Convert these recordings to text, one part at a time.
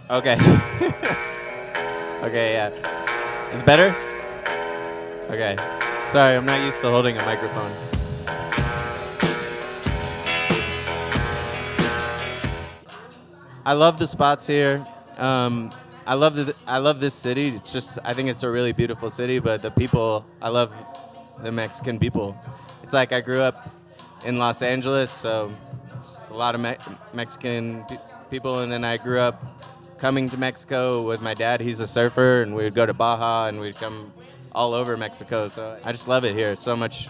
Okay. Okay, yeah. Is it better? Okay. Sorry, I'm not used to holding a microphone. I love the spots here. I love this city. It's just I think it's a really beautiful city, but the people I love the Mexican people. It's like I grew up in Los Angeles, so it's a lot of Mexican people, and then I grew up coming to Mexico with my dad. He's a surfer, and we would go to Baja, and we'd come all over Mexico. So I just love it here. So much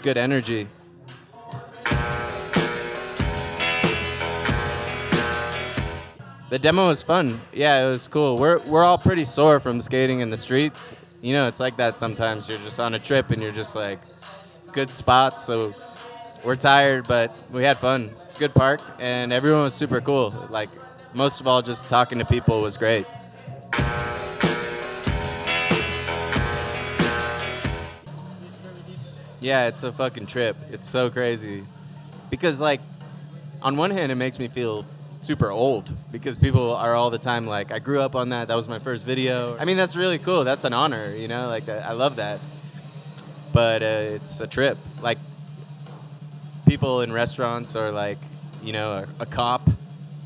good energy. The demo was fun. Yeah, it was cool. We're all pretty sore from skating in the streets. You know, it's like that sometimes. You're just on a trip and you're just like, good spots. So we're tired, but we had fun. It's a good park, and everyone was super cool. Like, most of all, just talking to people was great. Yeah, it's a fucking trip. It's so crazy. Because, like, on one hand, it makes me feel super old because people are all the time like, I grew up on that. That was my first video. I mean, that's really cool. That's an honor, you know? Like, I love that. But it's a trip. Like, people in restaurants are like, you know, a cop,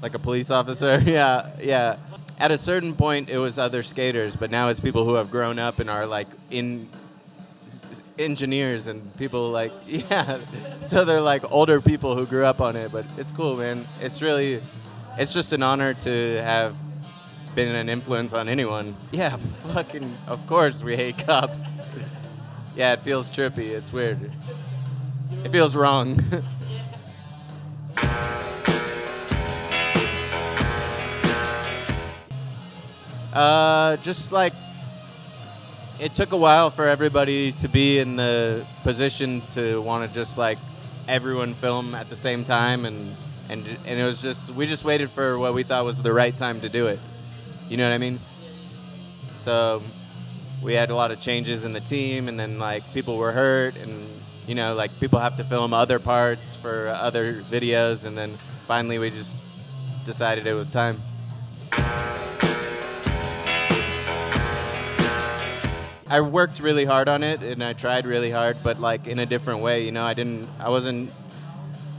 like a police officer. Yeah, yeah. At a certain point, it was other skaters, but now it's people who have grown up and are like engineers and people like, yeah. So they're like older people who grew up on it, but it's cool, man. It's just an honor to have been an influence on anyone. Yeah, fucking, of course we hate cops. Yeah, it feels trippy. It's weird. It feels wrong. Just like, it took a while for everybody to be in the position to want to just like everyone film at the same time, and it was just, we just waited for what we thought was the right time to do it. You know what I mean? So we had a lot of changes in the team, and then like people were hurt, and you know, like people have to film other parts for other videos, and then finally we just decided it was time. I worked really hard on it, and I tried really hard, but like in a different way, you know. I wasn't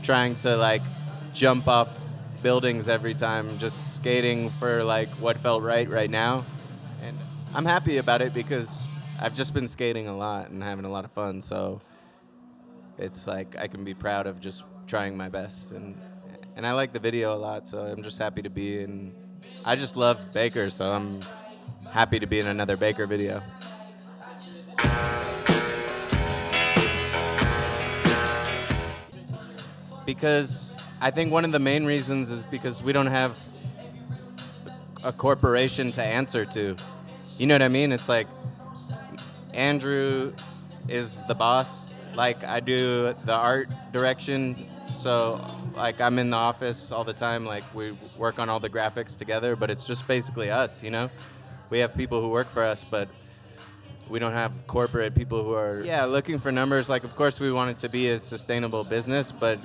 trying to like jump off buildings every time, just skating for like what felt right now. And I'm happy about it because I've just been skating a lot and having a lot of fun, so it's like I can be proud of just trying my best, and I like the video a lot, so I'm just happy to be in. I just love Baker, so I'm happy to be in another Baker video. Because I think one of the main reasons is because we don't have a corporation to answer to. You know what I mean? It's like Andrew is the boss. Like, I do the art direction, so like I'm in the office all the time. Like, we work on all the graphics together, but it's just basically us, you know? We have people who work for us, but we don't have corporate people who are, yeah, looking for numbers. Like, of course we want it to be a sustainable business, but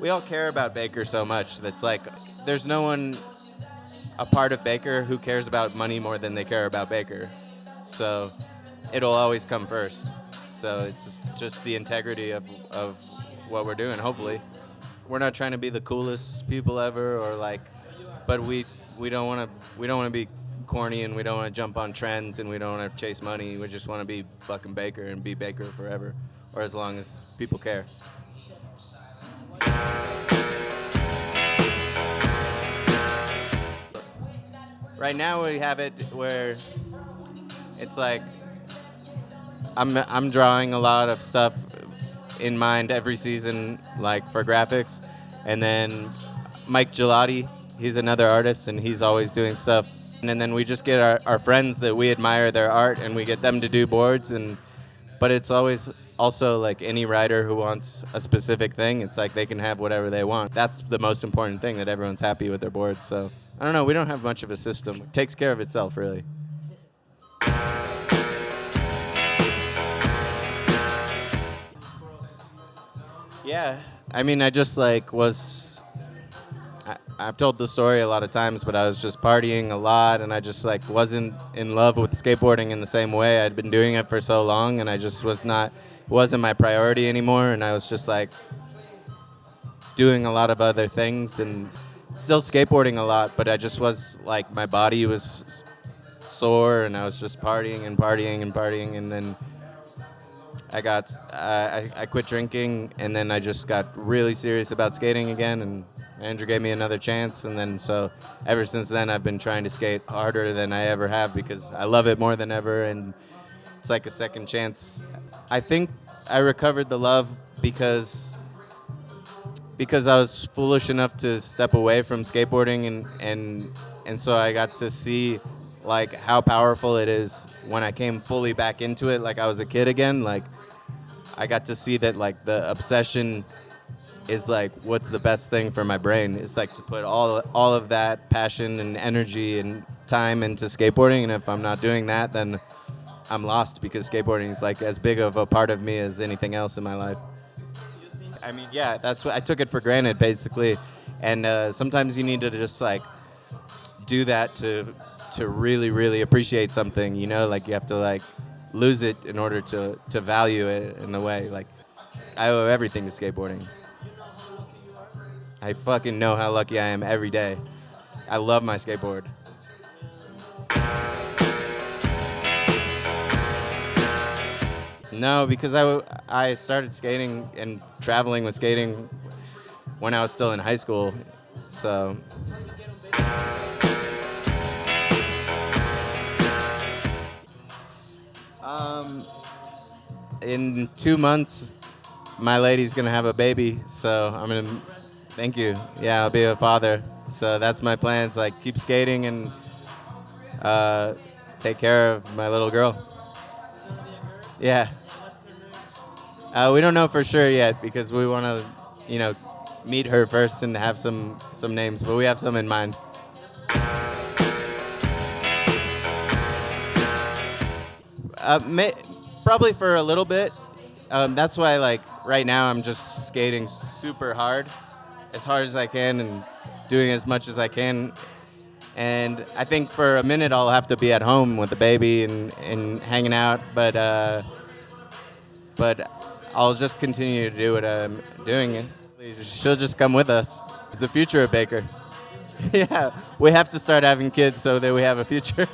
we all care about Baker so much that's like, there's no one a part of Baker who cares about money more than they care about Baker. So it'll always come first. So it's just the integrity of what we're doing, hopefully. We're not trying to be the coolest people ever, or like, but we don't want to be corny, and we don't want to jump on trends, and we don't want to chase money. We just want to be fucking Baker and be Baker forever, or as long as people care. Right now we have it where it's like I'm drawing a lot of stuff in mind every season, like for graphics, and then Mike Gelati, he's another artist, and he's always doing stuff. And then we just get our friends that we admire their art, and we get them to do boards. But it's always also like any writer who wants a specific thing, it's like they can have whatever they want. That's the most important thing, that everyone's happy with their boards. So I don't know, we don't have much of a system. It takes care of itself, really. Yeah, I mean, I just like I've told the story a lot of times, but I was just partying a lot, and I just like wasn't in love with skateboarding in the same way. I'd been doing it for so long, and I just wasn't my priority anymore, and I was just like doing a lot of other things and still skateboarding a lot, but I just was like, my body was sore, and I was just partying and partying and partying, and then I quit drinking, and then I just got really serious about skating again, and Andrew gave me another chance, and then so ever since then I've been trying to skate harder than I ever have because I love it more than ever, and it's like a second chance. I think I recovered the love because I was foolish enough to step away from skateboarding, and so I got to see like how powerful it is when I came fully back into it, like I was a kid again. Like I got to see that like the obsession is like what's the best thing for my brain. It's like to put all of that passion and energy and time into skateboarding, and if I'm not doing that, then I'm lost, because skateboarding is like as big of a part of me as anything else in my life. I mean, yeah, that's what I took it for granted, basically, and sometimes you need to just like do that to really, really appreciate something. You know, like you have to like lose it in order to value it in a way. Like I owe everything to skateboarding. I fucking know how lucky I am every day. I love my skateboard. No, because I started skating and traveling with skating when I was still in high school, so. In 2 months, my lady's gonna have a baby, so I'm gonna. Thank you. Yeah, I'll be a father. So that's my plans. Like keep skating and take care of my little girl. Yeah. We don't know for sure yet because we want to, meet her first and have some names, but we have some in mind. Probably for a little bit. That's why, like, right now I'm just skating super hard as I can, and doing as much as I can. And I think for a minute I'll have to be at home with the baby and hanging out, but I'll just continue to do what I'm doing. She'll just come with us. It's the future of Baker. Yeah, we have to start having kids so that we have a future.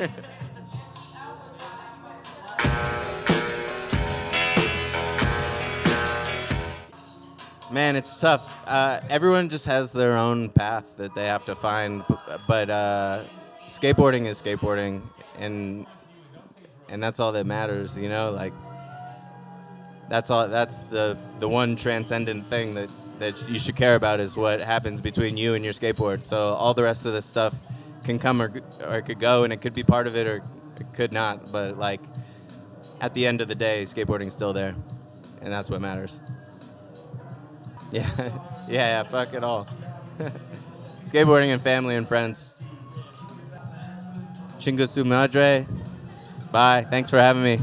Man, it's tough. Everyone just has their own path that they have to find, but skateboarding is skateboarding, and that's all that matters, you know. Like that's all. That's the one transcendent thing that you should care about is what happens between you and your skateboard. So all the rest of this stuff can come or it could go, and it could be part of it or it could not. But like at the end of the day, skateboarding's still there, and that's what matters. Yeah, yeah, fuck it all. Skateboarding and family and friends. Chinga su madre. Bye. Thanks for having me.